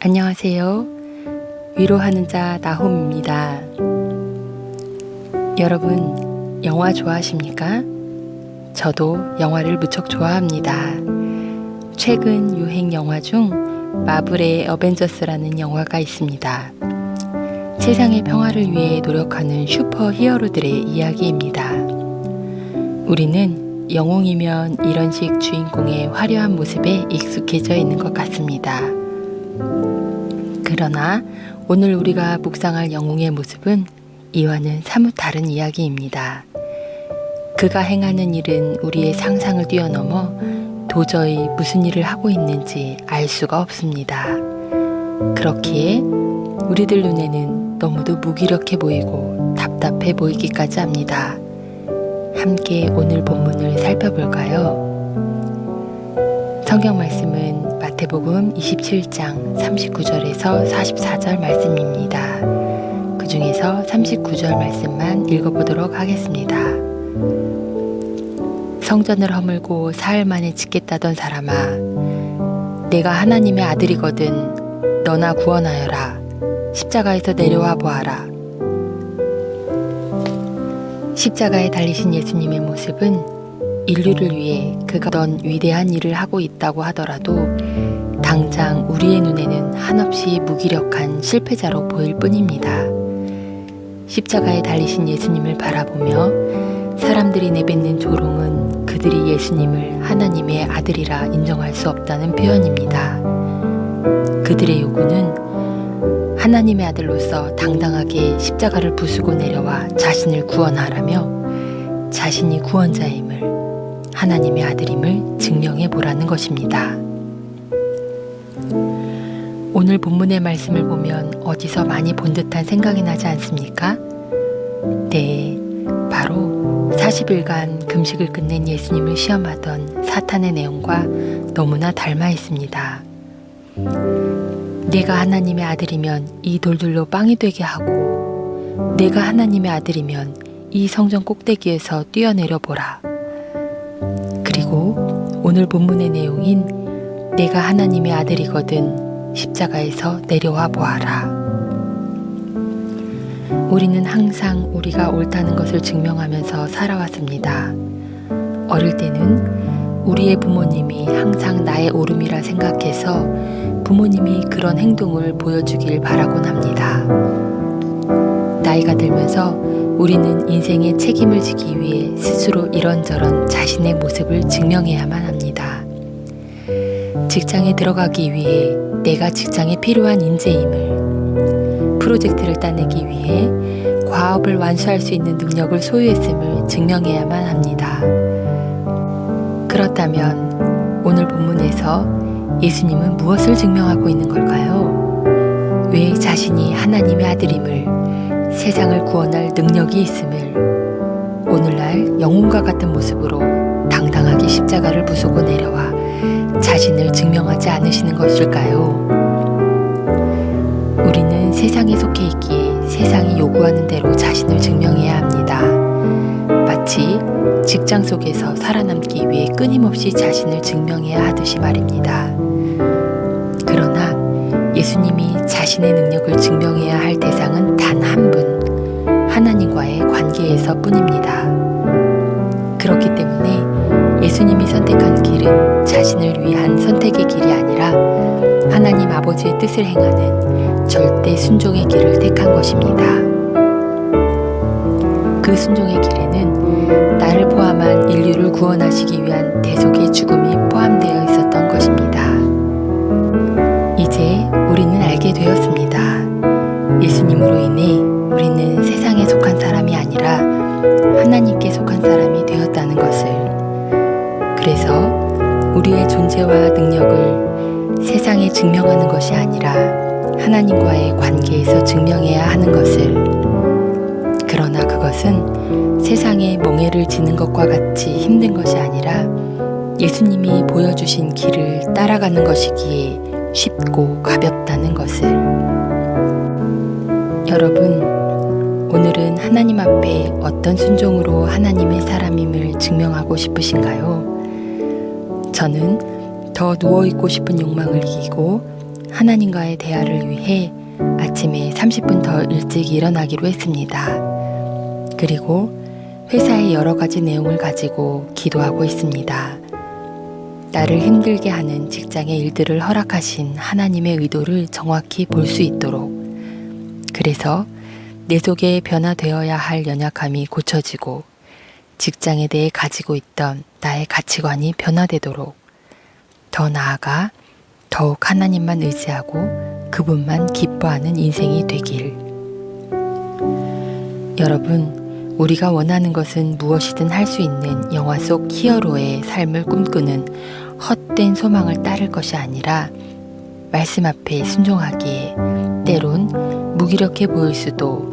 안녕하세요. 위로하는 자 나홈입니다. 여러분, 영화 좋아하십니까? 저도 영화를 무척 좋아합니다. 최근 유행 영화 중 마블의 어벤져스라는 영화가 있습니다. 세상의 평화를 위해 노력하는 슈퍼 히어로들의 이야기입니다. 우리는 영웅이면 이런 식 주인공의 화려한 모습에 익숙해져 있는 것 같습니다. 그러나 오늘 우리가 묵상할 영웅의 모습은 이와는 사뭇 다른 이야기입니다. 그가 행하는 일은 우리의 상상을 뛰어넘어 도저히 무슨 일을 하고 있는지 알 수가 없습니다. 그렇기에 우리들 눈에는 너무도 무기력해 보이고 답답해 보이기까지 합니다. 함께 오늘 본문을 살펴볼까요? 성경 말씀은 마태복음 27장 39절에서 44절 말씀입니다. 그 중에서 39절 말씀만 읽어보도록 하겠습니다. 성전을 허물고 사흘 만에 짓겠다던 사람아, 내가 하나님의 아들이거든 너나 구원하여라. 십자가에서 내려와 보아라. 십자가에 달리신 예수님의 모습은 인류를 위해 그가 어떤 위대한 일을 하고 있다고 하더라도 당장 우리의 눈에는 한없이 무기력한 실패자로 보일 뿐입니다. 십자가에 달리신 예수님을 바라보며 사람들이 내뱉는 조롱은 그들이 예수님을 하나님의 아들이라 인정할 수 없다는 표현입니다. 그들의 요구는 하나님의 아들로서 당당하게 십자가를 부수고 내려와 자신을 구원하라며 자신이 구원자임을, 하나님의 아들임을 증명해 보라는 것입니다. 오늘 본문의 말씀을 보면 어디서 많이 본 듯한 생각이 나지 않습니까? 네, 바로 40일간 금식을 끝낸 예수님을 시험하던 사탄의 내용과 너무나 닮아 있습니다. 내가 하나님의 아들이면 이 돌들로 빵이 되게 하고, 내가 하나님의 아들이면 이 성전 꼭대기에서 뛰어내려 보라. 그리고 오늘 본문의 내용인 내가 하나님의 아들이거든 십자가에서 내려와 보아라. 우리는 항상 우리가 옳다는 것을 증명하면서 살아왔습니다. 어릴 때는 우리의 부모님이 항상 나의 옳음이라 생각해서 부모님이 그런 행동을 보여주길 바라곤 합니다. 나이가 들면서 우리는 인생의 책임을 지기 위해 스스로 이런저런 자신의 모습을 증명해야만 합니다. 직장에 들어가기 위해 내가 직장에 필요한 인재임을, 프로젝트를 따내기 위해 과업을 완수할 수 있는 능력을 소유했음을 증명해야만 합니다. 그렇다면 오늘 본문에서 예수님은 무엇을 증명하고 있는 걸까요? 왜 자신이 하나님의 아들임을, 세상을 구원할 능력이 있음을 오늘날 영웅과 같은 모습으로 당당하게 십자가를 부수고 내려와 자신을 증명하지 않으시는 것일까요? 우리는 세상에 속해 있기에 세상이 요구하는 대로 자신을 증명해야 합니다. 마치 직장 속에서 살아남기 위해 끊임없이 자신을 증명해야 하듯이 말입니다. 그러나 예수님이 자신의 능력을 증명해야 할 대상은 단 한 분, 하나님과의 관계에서 뿐입니다. 그렇기 때문에 예수님이 선택한 길은 자신을 위한 선택의 길이 아니라 하나님 아버지의 뜻을 행하는 절대 순종의 길을 택한 것입니다. 그 순종의 길에는 나를 포함한 인류를 구원하시기 위한 대속의 죽음이 포함되어 있었던 것입니다. 이제 우리는 알게 되었습니다. 예수님으로 인해 우리는 세상에 속한 사람이 아니라 하나님께 속한 사람이 되었다는 것을, 그래서 우리의 존재와 능력을 세상에 증명하는 것이 아니라 하나님과의 관계에서 증명해야 하는 것을, 그러나 그것은 세상에 멍에를 지는 것과 같이 힘든 것이 아니라 예수님이 보여주신 길을 따라가는 것이기에 쉽고 가볍다는 것을. 여러분, 오늘은 하나님 앞에 어떤 순종으로 하나님의 사람임을 증명하고 싶으신가요? 저는 더 누워있고 싶은 욕망을 이기고 하나님과의 대화를 위해 아침에 30분 더 일찍 일어나기로 했습니다. 그리고 회사의 여러 가지 내용을 가지고 기도하고 있습니다. 나를 힘들게 하는 직장의 일들을 허락하신 하나님의 의도를 정확히 볼 수 있도록, 그래서 내 속에 변화되어야 할 연약함이 고쳐지고 직장에 대해 가지고 있던 나의 가치관이 변화되도록, 더 나아가 더욱 하나님만 의지하고 그분만 기뻐하는 인생이 되길. 여러분, 우리가 원하는 것은 무엇이든 할 수 있는 영화 속 히어로의 삶을 꿈꾸는 헛된 소망을 따를 것이 아니라 말씀 앞에 순종하기에 때론 무기력해 보일 수도,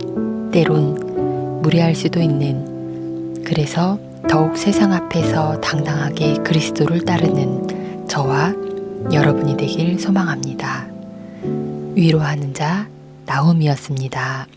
때론 무례할 수도 있는, 그래서 더욱 세상 앞에서 당당하게 그리스도를 따르는 저와 여러분이 되길 소망합니다. 위로하는 자 나홈이었습니다.